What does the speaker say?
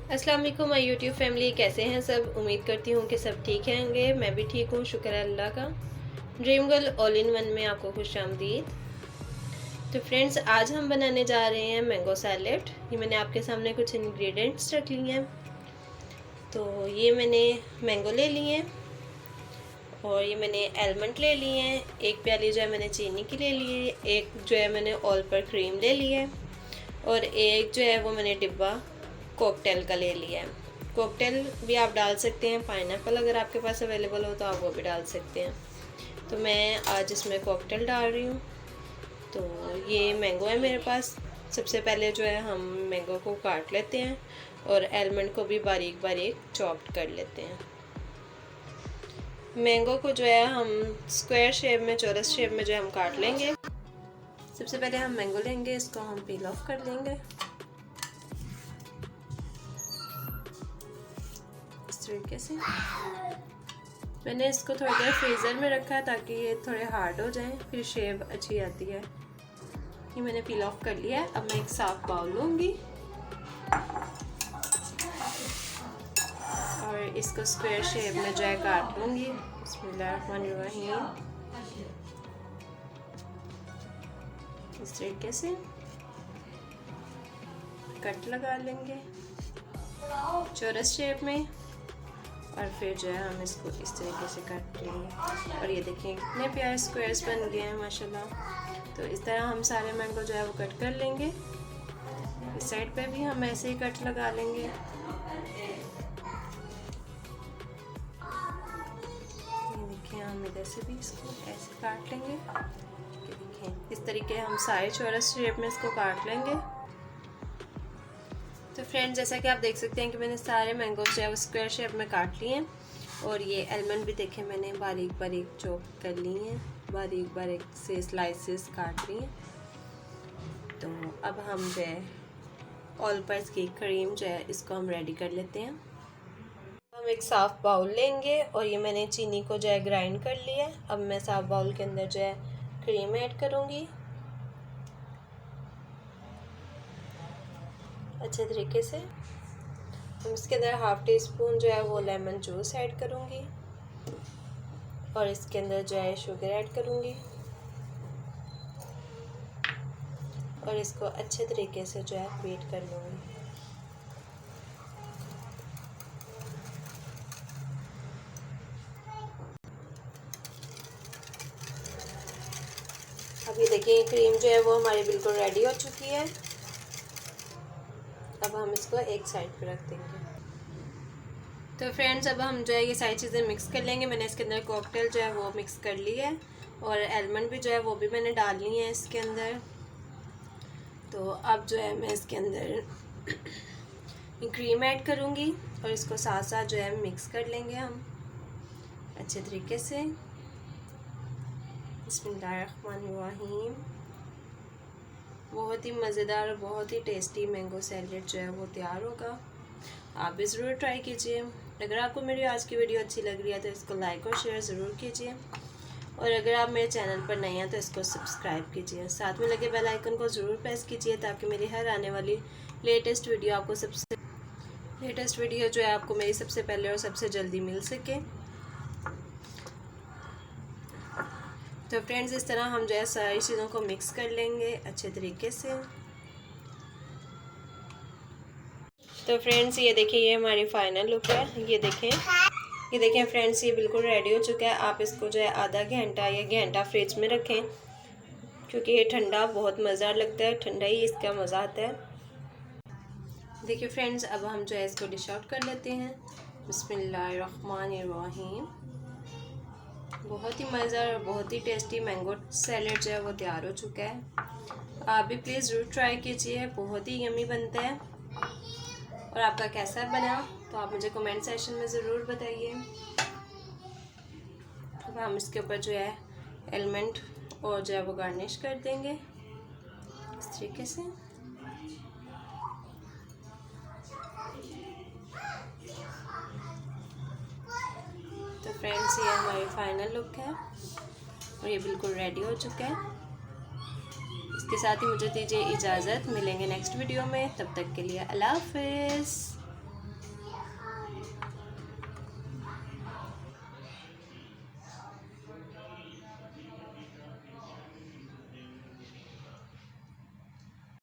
अस्सलाम वालेकुम my YouTube family, कैसे हैं सब। उम्मीद करती हूँ कि सब ठीक होंगे। मैं भी ठीक हूँ, शुक्र है अल्लाह का। Dream girl all in one में आपको खुशामदीद। तो फ्रेंड्स, आज हम बनाने जा रहे हैं मैंगो सैलेड। ये मैंने आपके सामने कुछ इंग्रेडिएंट्स रख लिए हैं। तो ये मैंने मैंगो ले लिए हैं और ये मैंने आलमंड ले लिए हैं। एक प्याली जो है मैंने चीनी की ले ली है, एक जो है मैंने ऑल पर क्रीम ले ली है और एक जो है वो मैंने डिब्बा कॉकटेल का ले लिया है। कॉकटेल भी आप डाल सकते हैं, पाइनएप्पल अगर आपके पास अवेलेबल हो तो आप वो भी डाल सकते हैं। तो मैं आज इसमें कॉकटेल डाल रही हूँ। तो ये मैंगो है मेरे पास। सबसे पहले जो है हम मैंगो को काट लेते हैं और आलमंड को भी बारीक बारीक चॉप्ड कर लेते हैं। मैंगो को जो है हम स्क्वायर शेप में, चौरस शेप में जो है हम काट लेंगे। सबसे पहले हम मैंगो लेंगे, इसको हम पील ऑफ कर लेंगे इस तरीके से। मैंने इसको थोड़ी देर फ्रीज़र में रखा है ताकि ये थोड़े हार्ड हो जाएं, फिर शेप अच्छी आती है। ये मैंने पील ऑफ कर लिया है। अब मैं एक साफ बाउल लूँगी और इसको स्क्वायर शेप में जो है काट लूँगी। बिस्मिल्लाहिर्रहमानिर्रहीम। इस तरीके से कट लगा लेंगे चौरस शेप में और फिर जो है हम इसको इस तरीके से काट लेंगे। और ये देखिए कितने प्यारे स्क्वायर्स बन गए हैं माशाल्लाह। तो इस तरह हम सारे मैंगो जो है वो कट कर लेंगे। इस साइड पे भी हम ऐसे ही कट लगा लेंगे। ये देखिए हम इधर से भी इसको ऐसे काट लेंगे। ये देखिए इस तरीके हम सारे चौरस शेप में इसको काट लेंगे। तो फ्रेंड्स, जैसा कि आप देख सकते हैं कि मैंने सारे मैंगो जो है वो स्क्वायर शेप में काट लिए हैं और ये आलमंड भी देखें मैंने बारीक बारीक चॉप कर लिए हैं, बारीक बारीक से स्लाइसेस काट लिए हैं। तो अब हम जो है ऑल पर्स की क्रीम जो है इसको हम रेडी कर लेते हैं। हम एक साफ़ बाउल लेंगे और ये मैंने चीनी को जो है ग्राइंड कर लिया है। अब मैं साफ़ बाउल के अंदर जो है क्रीम ऐड करूँगी अच्छे तरीके से। हम इसके अंदर हाफ़ टी स्पून जो है वो लेमन जूस ऐड करूँगी और इसके अंदर जो है शुगर ऐड करूँगी और इसको अच्छे तरीके से जो है बीट कर लूँगी। अब ये देखिए क्रीम जो है वो हमारी बिल्कुल रेडी हो चुकी है। अब हम इसको एक साइड पे रख देंगे। तो फ्रेंड्स, अब हम जो है ये सारी चीज़ें मिक्स कर लेंगे। मैंने इसके अंदर कॉकटेल जो है वो मिक्स कर ली है और आलमंड भी जो है वो भी मैंने डाल ली है इसके अंदर। तो अब जो है मैं इसके अंदर क्रीम ऐड करूँगी और इसको साथ साथ जो है मिक्स कर लेंगे हम अच्छे तरीके से। बिस्मिल्लाहिर्रहमानिर्रहीम। बहुत ही मज़ेदार और बहुत ही टेस्टी मैंगो सैलेड जो है वो तैयार होगा। आप भी ज़रूर ट्राई कीजिए। अगर आपको मेरी आज की वीडियो अच्छी लग रही है तो इसको लाइक और शेयर ज़रूर कीजिए और अगर आप मेरे चैनल पर नए हैं तो इसको सब्सक्राइब कीजिए। साथ में लगे बेल आइकन को ज़रूर प्रेस कीजिए ताकि मेरी हर आने वाली लेटेस्ट वीडियो जो है आपको मेरी सबसे पहले और सबसे जल्दी मिल सके। तो फ्रेंड्स, इस तरह हम जो है सारी चीज़ों को मिक्स कर लेंगे अच्छे तरीके से। तो फ्रेंड्स, ये देखिए ये हमारी फाइनल लुक है। ये देखें फ्रेंड्स, ये बिल्कुल रेडी हो चुका है। आप इसको जो है आधा घंटा या घंटा फ्रिज में रखें क्योंकि ये ठंडा बहुत मज़ेदार लगता है, ठंडा ही इसका मज़ा आता है। देखिए फ्रेंड्स, अब हम जो है इसको डिश आउट कर लेते हैं। बिस्मिल्लाहिर्रहमानिर्रहीम। बहुत ही मज़ेदार और बहुत ही टेस्टी मैंगो सैलेड जो है वो तैयार हो चुका है। आप भी प्लीज़ ज़रूर ट्राई कीजिए, बहुत ही यमी बनता है। और आपका कैसा बना तो आप मुझे कमेंट सेक्शन में ज़रूर बताइए। अब हम इसके ऊपर जो है आलमंड और जो है वो गार्निश कर देंगे इस तरीके से। तो फ्रेंड्स, ये हमारी फाइनल लुक है और ये बिल्कुल रेडी हो चुका है। इसके साथ ही मुझे दीजिए इजाज़त। मिलेंगे नेक्स्ट वीडियो में, तब तक के लिए अल्लाह हाफ़िज़।